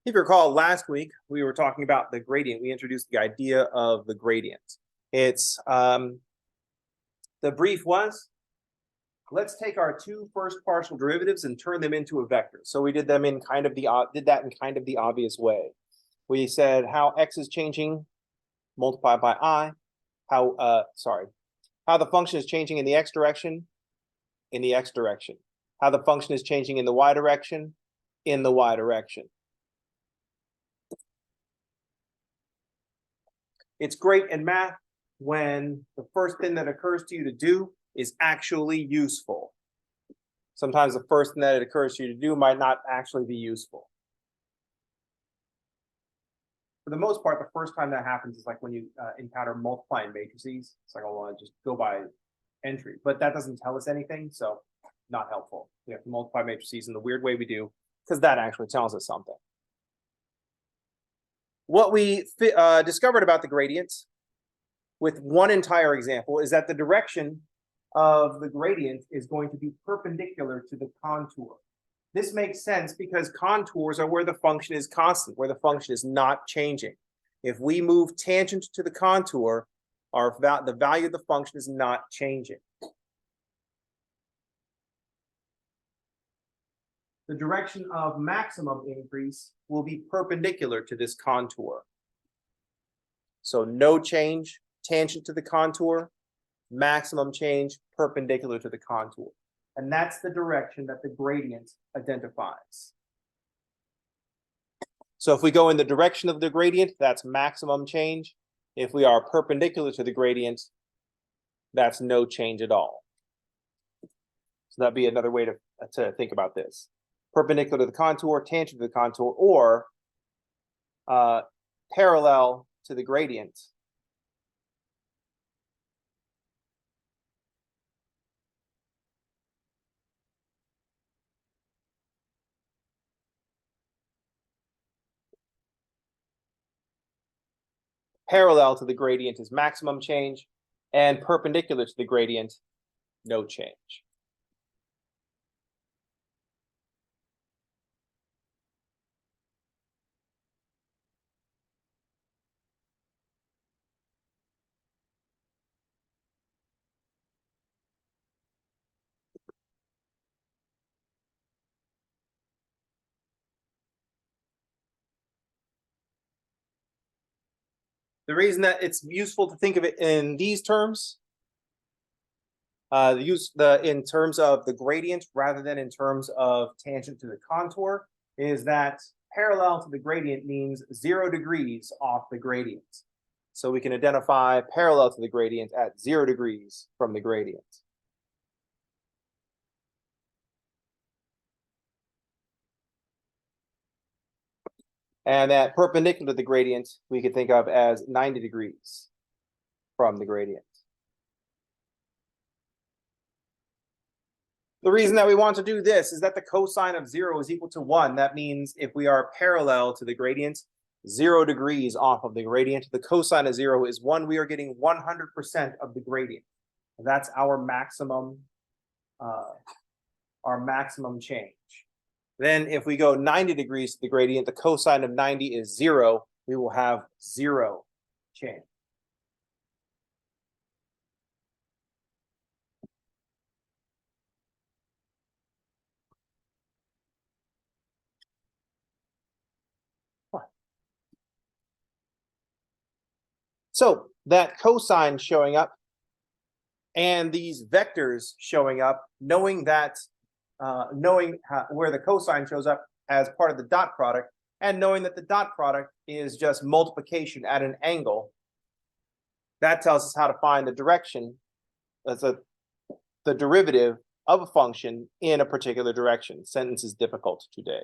If you recall, last week we were talking about the gradient. We introduced the idea of the gradient. It's the brief was, let's take our two first partial derivatives and turn them into a vector. So we did them in kind of the obvious way. We said how x is changing multiplied by I, how the function is changing in the x direction, how the function is changing in the y direction, in the y direction. It's great in math when the first thing that occurs to you to do is actually useful. Sometimes the first thing that it occurs to you to do might not actually be useful. For the most part, the first time that happens is like when you encounter multiplying matrices. It's like, I want to just go by entry, but that doesn't tell us anything, so not helpful. We have to multiply matrices in the weird way we do, because that actually tells us something. What we discovered about the gradients with one entire example is that the direction of the gradient is going to be perpendicular to the contour. This makes sense because contours are where the function is constant, where the function is not changing. If we move tangent to the contour, the value of the function is not changing. The direction of maximum increase will be perpendicular to this contour. So no change tangent to the contour, maximum change perpendicular to the contour. And that's the direction that the gradient identifies. So if we go in the direction of the gradient, that's maximum change. If we are perpendicular to the gradient, that's no change at all. So that'd be another way to think about this. Perpendicular to the contour, tangent to the contour, or parallel to the gradient. Parallel to the gradient is maximum change, and perpendicular to the gradient, no change. The reason that it's useful to think of it in these terms, in terms of the gradient rather than in terms of tangent to the contour, is that parallel to the gradient means 0 degrees off the gradient. So we can identify parallel to the gradient at 0 degrees from the gradient. And that perpendicular to the gradient, we could think of as 90 degrees from the gradient. The reason that we want to do this is that the cosine of 0 is equal to 1. That means if we are parallel to the gradient, 0 degrees off of the gradient, the cosine of 0 is 1. We are getting 100% of the gradient. That's our maximum change. Then if we go 90 degrees to the gradient, the cosine of 90 is 0. We will have 0 change. So that cosine showing up and these vectors showing up, knowing where the cosine shows up as part of the dot product, and knowing that the dot product is just multiplication at an angle, that tells us how to find the direction, the derivative of a function in a particular direction. Sentence is difficult today.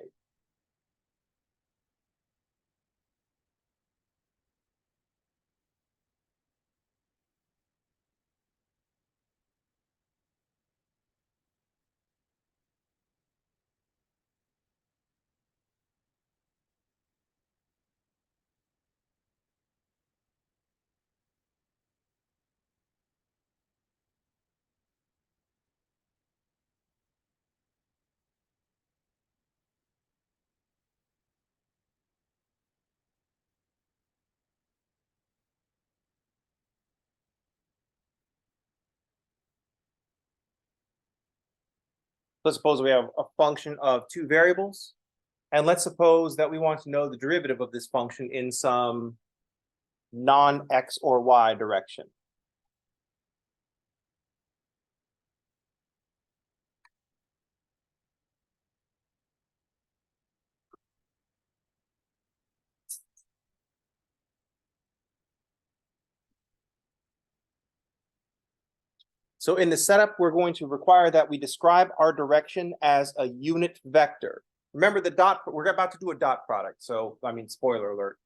Let's suppose we have a function of two variables, and let's suppose that we want to know the derivative of this function in some non-x or y direction. So in the setup, we're going to require that we describe our direction as a unit vector. Remember the dot, we're about to do a dot product. So, I mean, spoiler alert.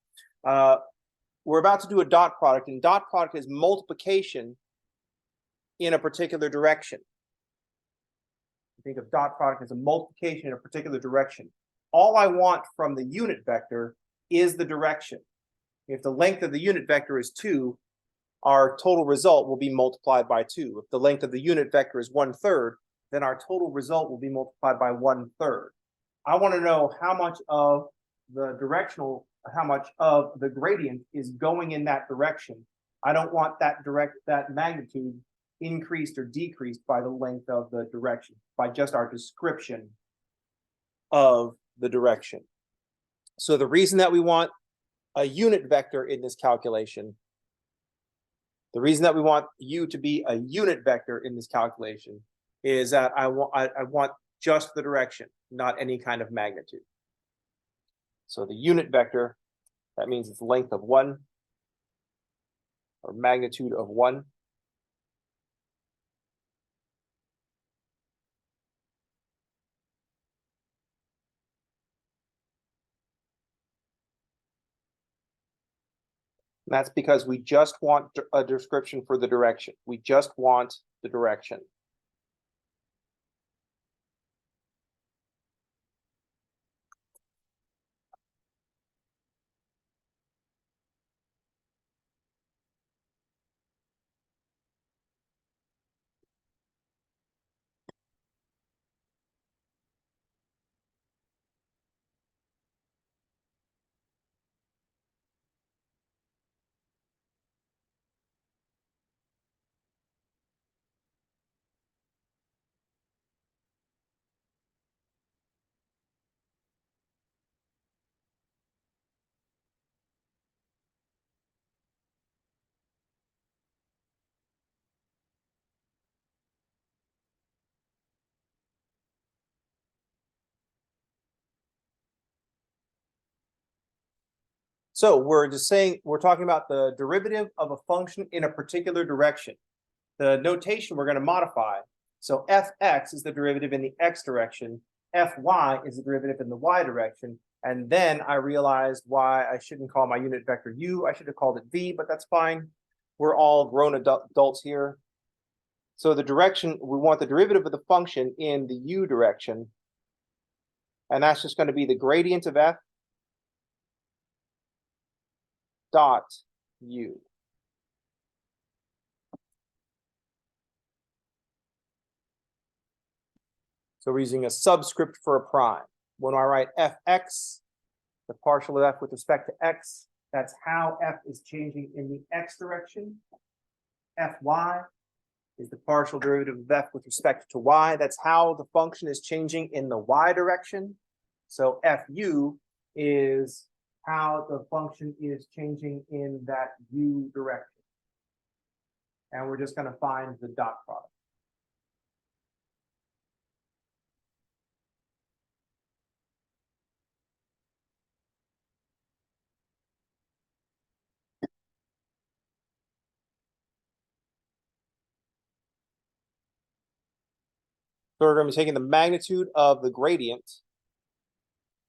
We're about to do a dot product, and dot product is multiplication in a particular direction. Think of dot product as a multiplication in a particular direction. All I want from the unit vector is the direction. If the length of the unit vector is 2, our total result will be multiplied by 2. If the length of the unit vector is 1/3, then our total result will be multiplied by 1/3. I want to know how much of the directional, how much of the gradient is going in that direction. I don't want that magnitude increased or decreased by the length of the direction, by just our description of the direction. So the reason that we want a unit vector in this calculation, the reason that we want u to be a unit vector in this calculation is that I want just the direction, not any kind of magnitude. So the unit vector, that means it's length of 1 or magnitude of 1. That's because we just want a description for the direction. We just want the direction. So we're just saying, we're talking about the derivative of a function in a particular direction. The notation we're going to modify. So fx is the derivative in the x direction, fy is the derivative in the y direction, and then I realized why I shouldn't call my unit vector u, I should have called it v, but that's fine. We're all grown adults here. So the direction, we want the derivative of the function in the u direction, and that's just going to be the gradient of f dot u. So we're using a subscript for a prime. When I write fx, the partial of f with respect to x, that's how f is changing in the x direction. Fy is the partial derivative of f with respect to y. That's how the function is changing in the y direction. So fu is how the function is changing in that u direction. And we're just going to find the dot product. So we're going to be taking the magnitude of the gradient.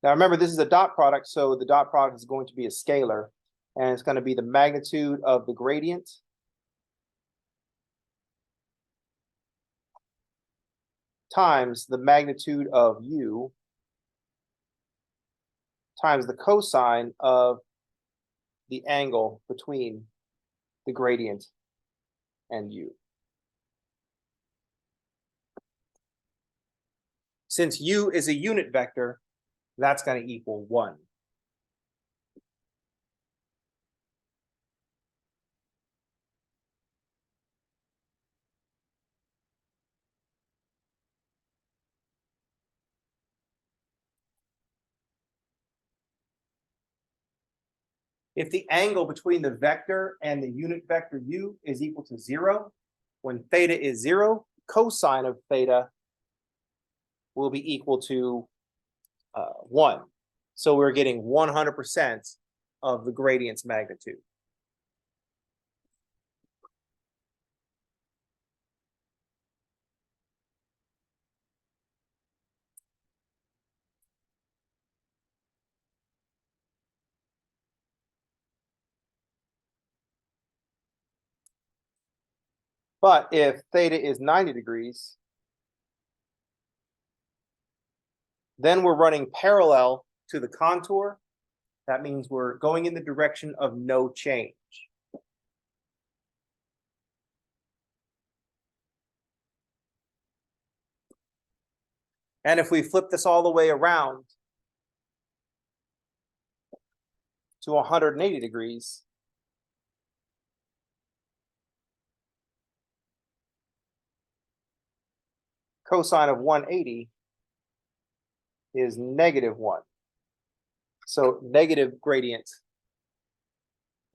Now remember, this is a dot product, so the dot product is going to be a scalar, and it's going to be the magnitude of the gradient times the magnitude of u times the cosine of the angle between the gradient and u. Since u is a unit vector, that's going to equal 1. If the angle between the vector and the unit vector u is equal to 0, when theta is 0, cosine of theta will be equal to 1. So we're getting 100% of the gradient's magnitude. But if theta is 90 degrees, then we're running parallel to the contour. That means we're going in the direction of no change. And if we flip this all the way around to 180 degrees, cosine of 180 is -1. So negative gradient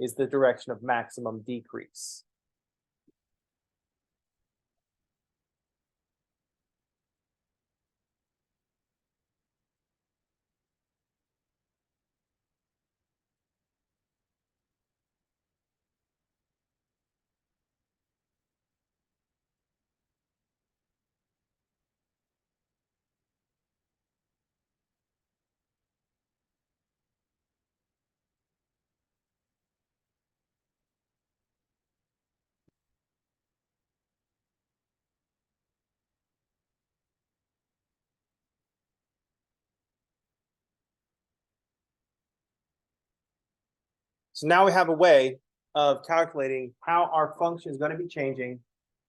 is the direction of maximum decrease. So now we have a way of calculating how our function is going to be changing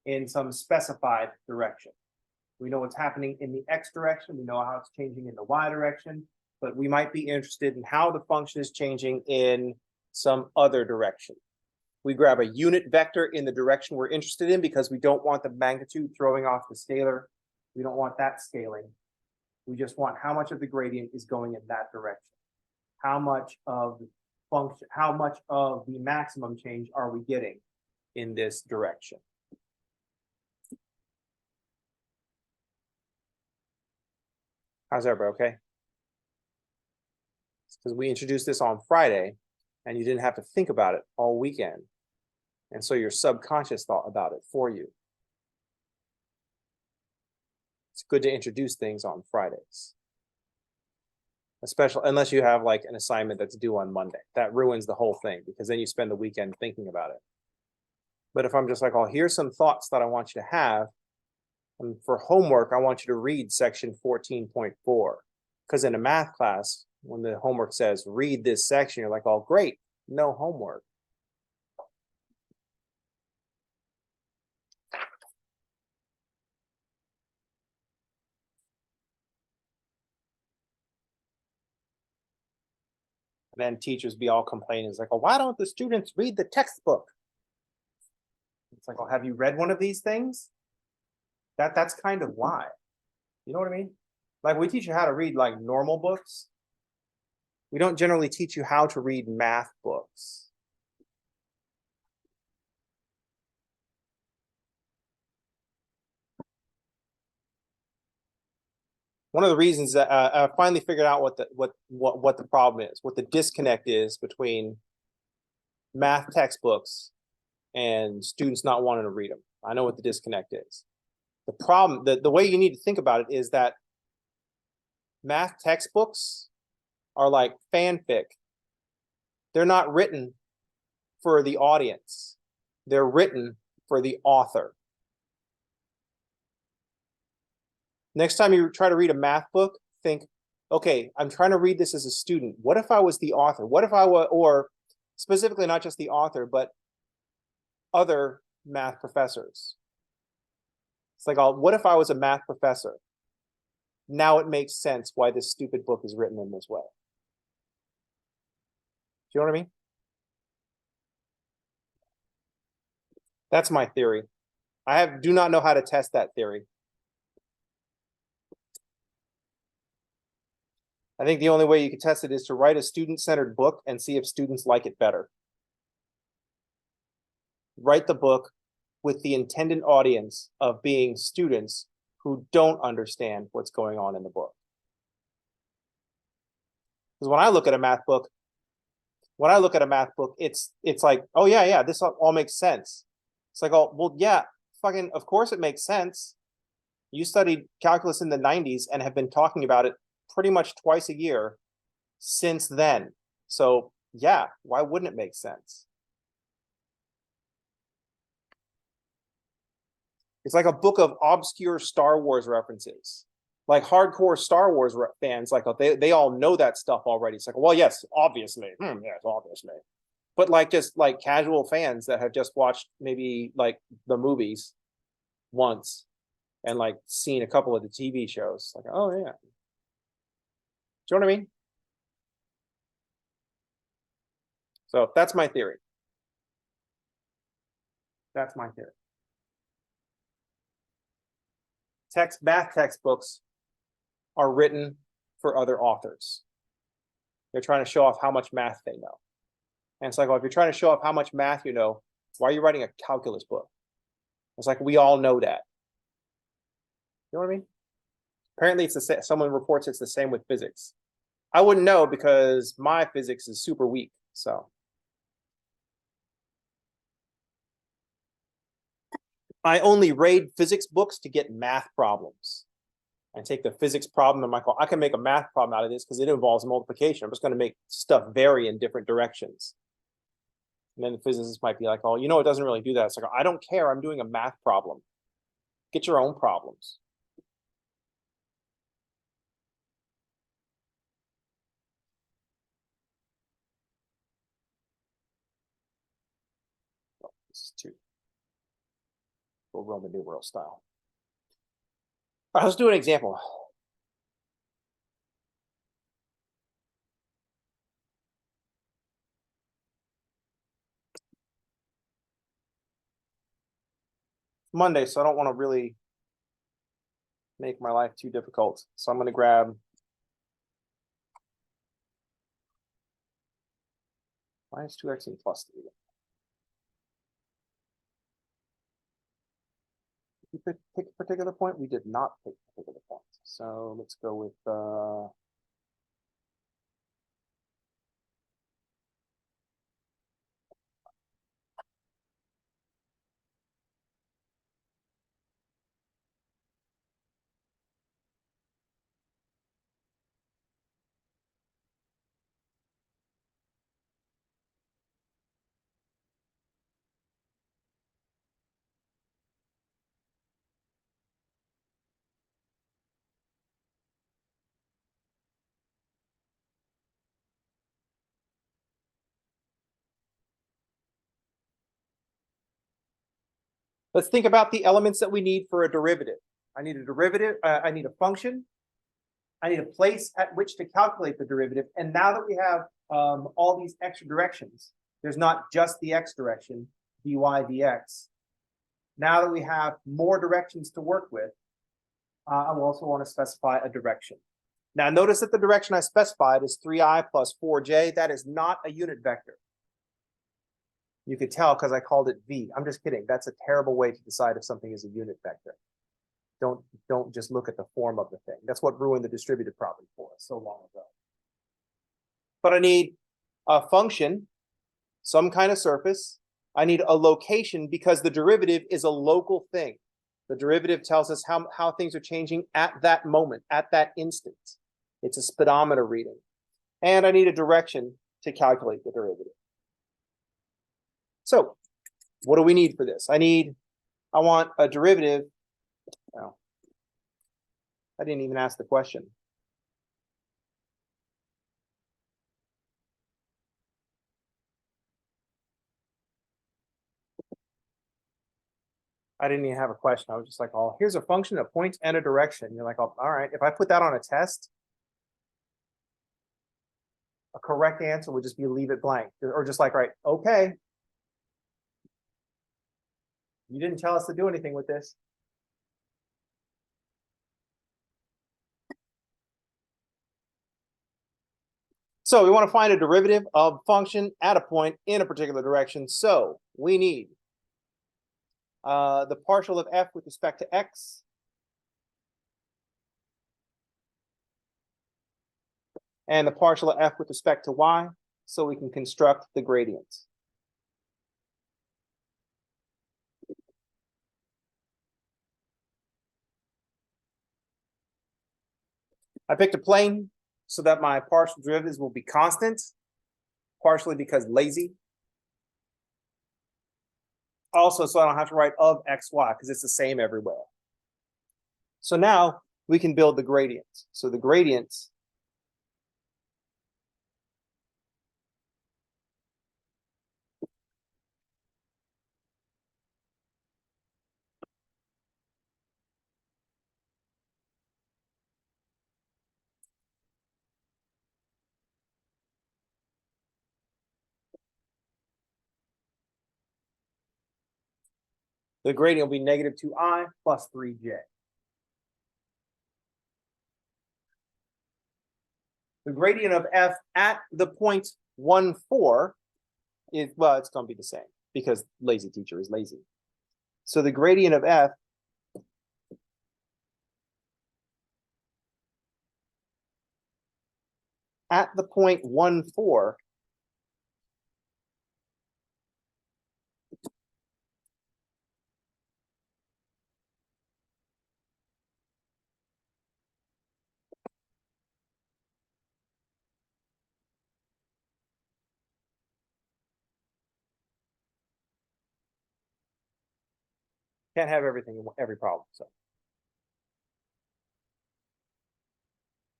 in some specified direction. We know what's happening in the x direction. We know how it's changing in the y direction, but we might be interested in how the function is changing in some other direction. We grab a unit vector in the direction we're interested in because we don't want the magnitude throwing off the scalar. We don't want that scaling. We just want how much of the gradient is going in that direction. How much of the function, how much of the maximum change are we getting in this direction? How's everybody okay? Because we introduced this on Friday and you didn't have to think about it all weekend. And so your subconscious thought about it for you. It's good to introduce things on Fridays. Especially unless you have like an assignment that's due on Monday. That ruins the whole thing because then you spend the weekend thinking about it. But if I'm just like, oh, here's some thoughts that I want you to have. And for homework, I want you to read section 14.4. Because in a math class, when the homework says read this section, you're like, oh, great, no homework. And then teachers be all complaining. It's like, oh, why don't the students read the textbook? It's like, oh, have you read one of these things? That's kind of why. You know what I mean? Like we teach you how to read like normal books. We don't generally teach you how to read math books. One of the reasons that I finally figured out what the problem is, what the disconnect is between math textbooks and students not wanting to read them. I know what the disconnect is. The problem, the way you need to think about it is that math textbooks are like fanfic. They're not written for the audience. They're written for the author. Next time you try to read a math book, think, okay, I'm trying to read this as a student. What if I was the author? What if I was, or specifically not just the author, but other math professors? It's like, what if I was a math professor? Now it makes sense why this stupid book is written in this way. Do you know what I mean? That's my theory. I do not know how to test that theory. I think the only way you can test it is to write a student-centered book and see if students like it better. Write the book with the intended audience of being students who don't understand what's going on in the book. Because when I look at a math book, it's like, oh yeah, this all makes sense. It's like, oh, well, yeah, fucking, of course it makes sense. You studied calculus in the 90s and have been talking about it pretty much twice a year since then. So yeah, why wouldn't it make sense? It's like a book of obscure Star Wars references. Like hardcore Star Wars fans, like they all know that stuff already. It's like, well, yes, obviously. Yes, obviously. But like just like casual fans that have just watched maybe like the movies once and like seen a couple of the TV shows, like, oh yeah. Do you know what I mean? So that's my theory. That's my theory. Math textbooks are written for other authors. They're trying to show off how much math they know. And it's like, well, if you're trying to show off how much math you know, why are you writing a calculus book? It's like, we all know that. You know what I mean? Apparently it's the same. Someone reports it's the same with physics. I wouldn't know because my physics is super weak. So I only raid physics books to get math problems. I take the physics problem and I can make a math problem out of this because it involves multiplication. I'm just going to make stuff vary in different directions. And then the physicist might be like, oh, you know, it doesn't really do that. It's like, I don't care. I'm doing a math problem. Get your own problems. Oh, this is too Roman numeral style. All right, let's do an example. Monday, so I don't want to really make my life too difficult. So I'm going to grab minus 2x and plus 3. Did we pick a particular point? We did not pick a particular point. So let's go with let's think about the elements that we need for a derivative. I need a derivative. I need a function. I need a place at which to calculate the derivative. And now that we have all these extra directions, there's not just the x direction, dy dx. Now that we have more directions to work with, I also want to specify a direction. Now notice that the direction I specified is 3i plus 4j. That is not a unit vector. You could tell because I called it v. I'm just kidding. That's a terrible way to decide if something is a unit vector. Don't just look at the form of the thing. That's what ruined the distributive property for us so long ago. But I need a function, some kind of surface. I need a location because the derivative is a local thing. The derivative tells us how things are changing at that moment, at that instant. It's a speedometer reading. And I need a direction to calculate the derivative. So what do we need for this? I want a derivative. Oh, I didn't even ask the question. I didn't even have a question. I was just like, oh, here's a function, a point, and a direction. You're like, oh, all right. If I put that on a test, a correct answer would just be leave it blank. Or just like, right, okay. You didn't tell us to do anything with this. So we want to find a derivative of function at a point in a particular direction. So we need the partial of f with respect to x and the partial of f with respect to y, so we can construct the gradients. I picked a plane so that my partial derivatives will be constant, partially because lazy. Also, so I don't have to write of xy because it's the same everywhere. So now we can build the gradients. So the gradients the gradient will be negative 2i plus 3j. The gradient of f at the point 1, 4 is, well, it's going to be the same because lazy teacher is lazy. So the gradient of f at the point 1, 4 can't have everything in every problem. So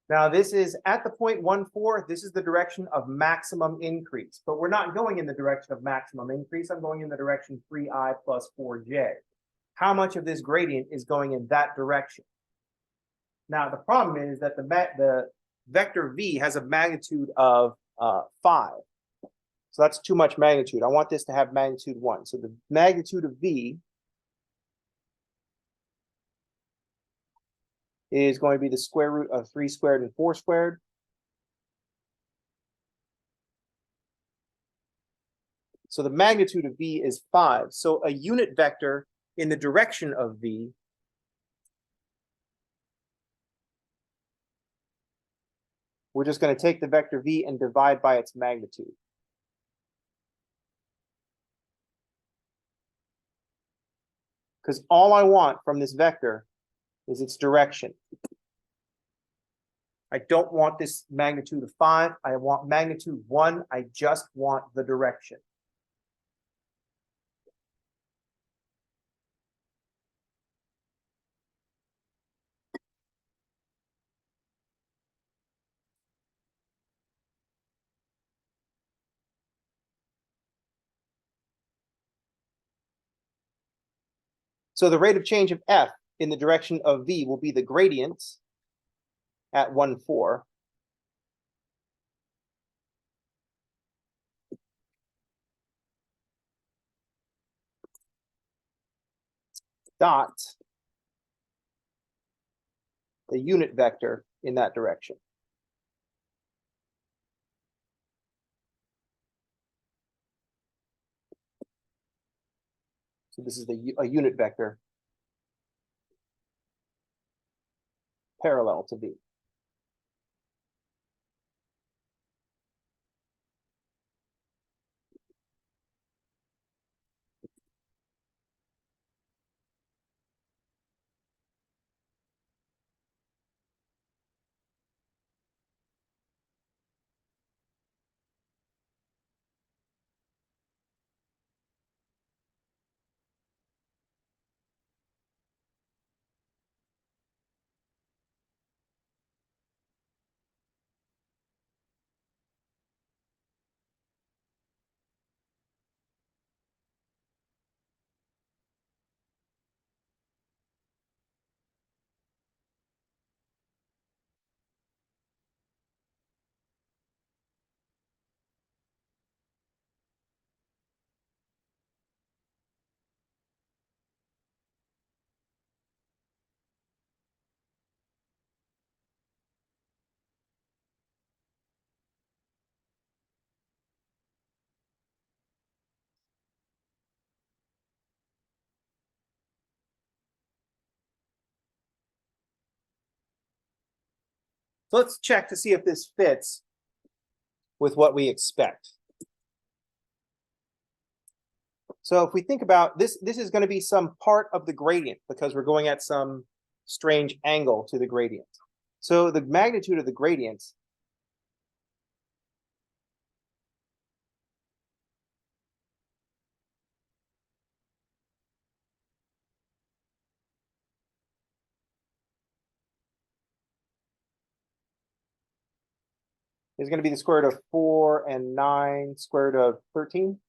now this is at the point 1, 4. This is the direction of maximum increase, but we're not going in the direction of maximum increase. I'm going in the direction 3i plus 4j. How much of this gradient is going in that direction? Now the problem is that the vector v has a magnitude of 5. So that's too much magnitude. I want this to have magnitude 1. So the magnitude of v is going to be the square root of 3 squared and 4 squared. So the magnitude of v is 5. So a unit vector in the direction of v we're just going to take the vector v and divide by its magnitude. Because all I want from this vector is its direction. I don't want this magnitude of 5. I want magnitude 1. I just want the direction. So the rate of change of f in the direction of v will be the gradient at 1, 4 dot the unit vector in that direction. So this is a unit vector parallel to v. So let's check to see if this fits with what we expect. So if we think about this, this is going to be some part of the gradient because we're going at some strange angle to the gradient. So the magnitude of the gradient is going to be the square root of 4 and 9 square root of 13.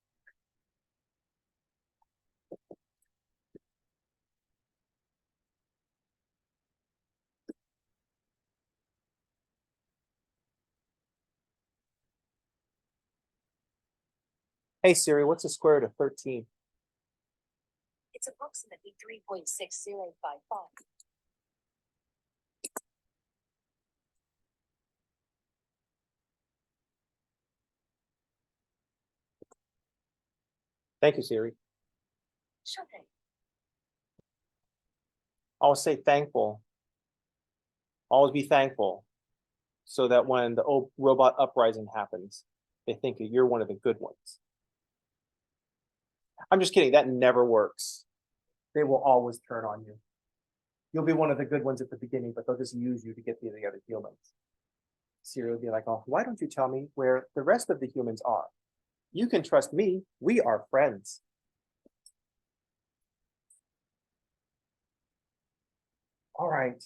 Hey Siri, what's the square root of 13? It's approximately 3.6055. Thank you, Siri. Sure thing. Always say thankful. Always be thankful so that when the robot uprising happens, they think that you're one of the good ones. I'm just kidding. That never works. They will always turn on you. You'll be one of the good ones at the beginning, but they'll just use you to get the other humans. Siri will be like, oh, why don't you tell me where the rest of the humans are? You can trust me. We are friends. All right,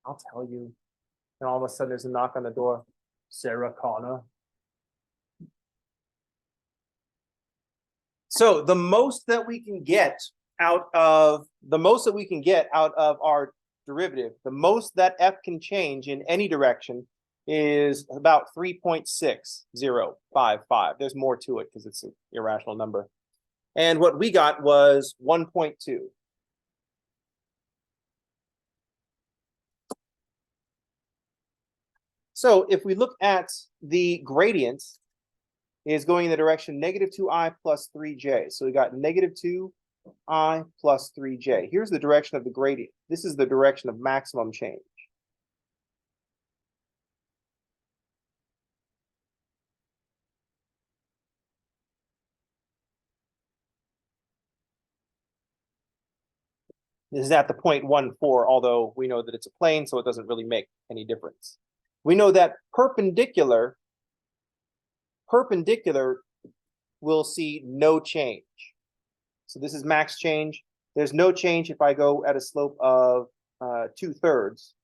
I'll tell you. And all of a sudden there's a knock on the door. Sarah Connor. So the most that we can get out of our derivative, the most that f can change in any direction is about 3.6055. There's more to it because it's an irrational number. And what we got was 1.2. So if we look at the gradient, is going in the direction negative 2i plus 3j. So we got negative 2i plus 3j. Here's the direction of the gradient. This is the direction of maximum change. This is at the 0.14, although we know that it's a plane, so it doesn't really make any difference. We know that perpendicular will see no change. So this is max change. There's no change if I go at a slope of 2/3.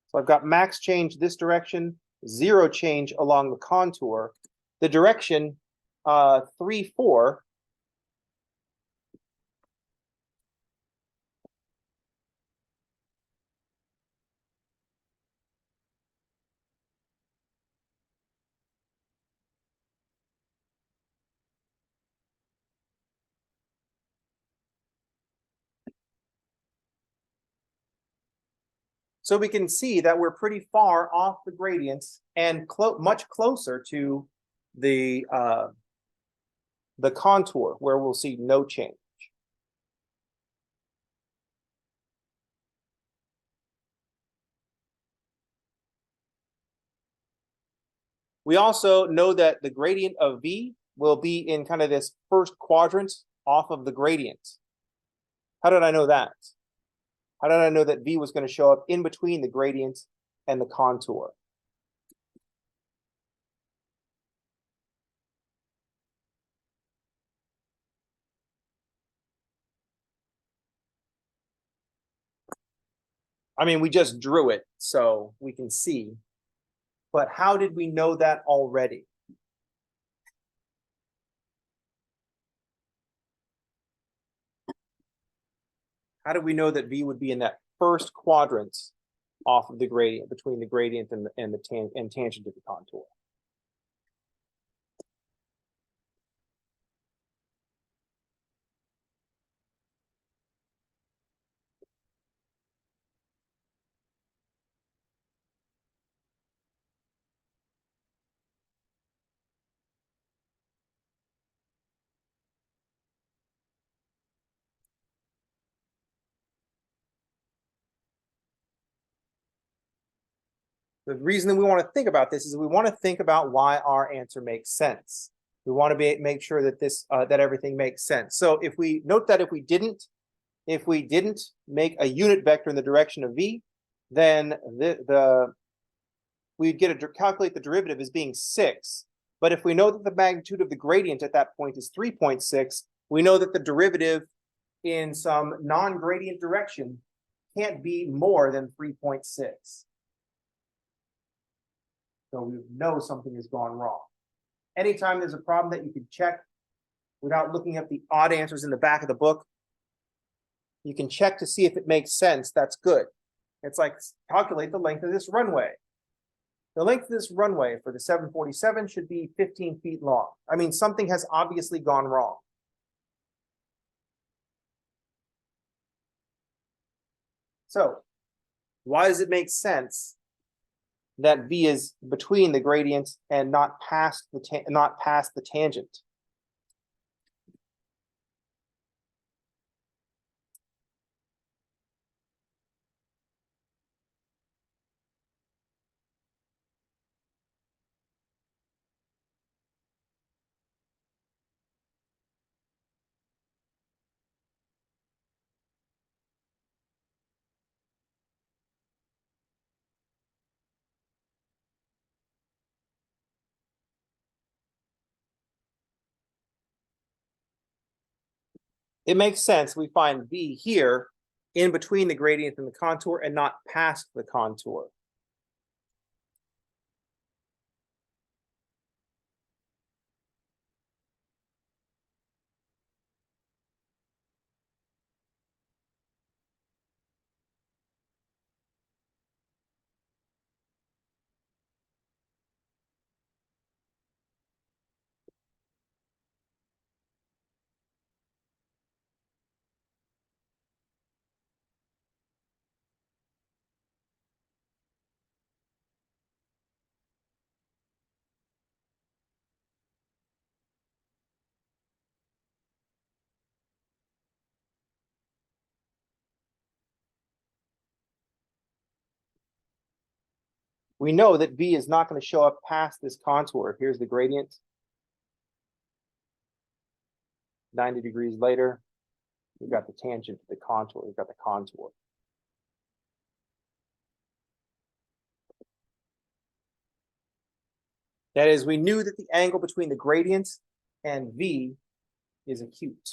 So I've got max change this direction, zero change along the contour. The direction 3, 4 So we can see that we're pretty far off the gradients and much closer to the contour where we'll see no change. We also know that the gradient of v will be in kind of this first quadrant off of the gradient. How did I know that? How did I know that v was going to show up in between the gradient and the contour? I mean, we just drew it so we can see. But how did we know that already? How do we know that v would be in that first quadrant off of the gradient, between the gradient and the tangent to the contour? The reason that we want to think about this is we want to think about why our answer makes sense. We want to make sure that that everything makes sense. So if we note that if we didn't make a unit vector in the direction of v, then we'd get to calculate the derivative as being 6. But if we know that the magnitude of the gradient at that point is 3.6, we know that the derivative in some non-gradient direction can't be more than 3.6. So we know something has gone wrong. Anytime there's a problem that you can check without looking at the odd answers in the back of the book, you can check to see if it makes sense. That's good. It's like calculate the length of this runway. The length of this runway for the 747 should be 15 feet long. I mean, something has obviously gone wrong. So why does it make sense that v is between the gradient and not past the tangent? It makes sense. We find v here in between the gradient and the contour and not past the contour. We know that v is not going to show up past this contour. Here's the gradient. 90 degrees later, we've got the tangent to the contour. We've got the contour. That is, we knew that the angle between the gradient and v is acute.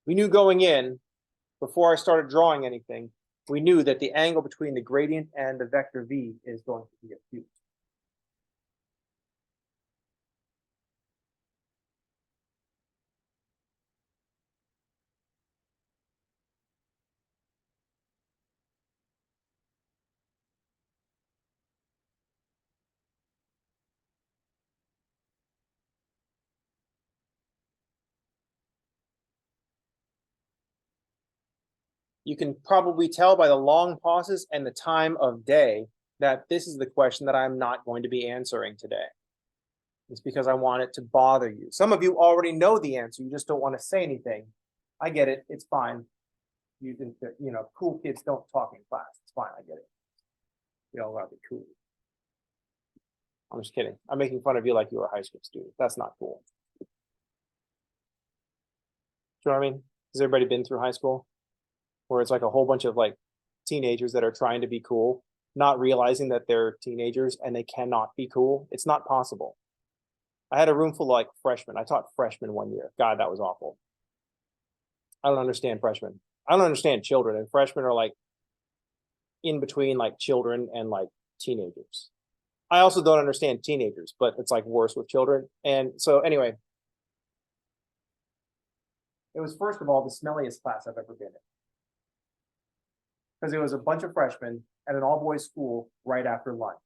We knew going in, before I started drawing anything, we knew that the angle between the gradient and the vector v is going to be acute. You can probably tell by the long pauses and the time of day that this is the question that I'm not going to be answering today. It's because I want it to bother you. Some of you already know the answer. You just don't want to say anything. I get it. It's fine. You think that, cool kids don't talk in class. It's fine. I get it. You don't gotta be cool. I'm just kidding. I'm making fun of you like you were a high school student. That's not cool. Do you know what I mean? Has everybody been through high school? Where it's like a whole bunch of like teenagers that are trying to be cool, not realizing that they're teenagers and they cannot be cool. It's not possible. I had a room full of like freshmen. I taught freshmen one year. God, that was awful. I don't understand freshmen. I don't understand children, and freshmen are like in between like children and like teenagers. I also don't understand teenagers, but it's like worse with children. And so anyway, it was first of all the smelliest class I've ever been in. Because it was a bunch of freshmen at an all-boys school right after lunch.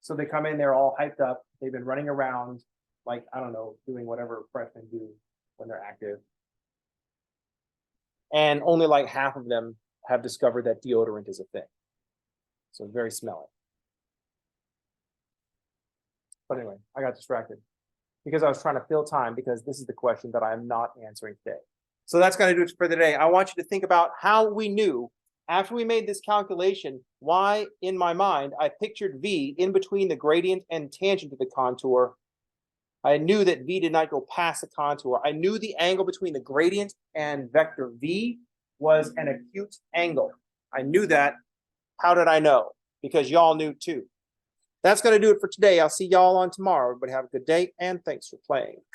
So they come in, they're all hyped up. They've been running around, like, I don't know, doing whatever freshmen do when they're active. And only like half of them have discovered that deodorant is a thing. So very smelly. But anyway, I got distracted because I was trying to fill time because this is the question that I'm not answering today. So that's going to do it for the day. I want you to think about how we knew after we made this calculation, why in my mind I pictured V in between the gradient and tangent to the contour. I knew that V did not go past the contour. I knew the angle between the gradient and vector V was an acute angle. I knew that. How did I know? Because y'all knew too. That's going to do it for today. I'll see y'all on tomorrow. Everybody have a good day, and thanks for playing.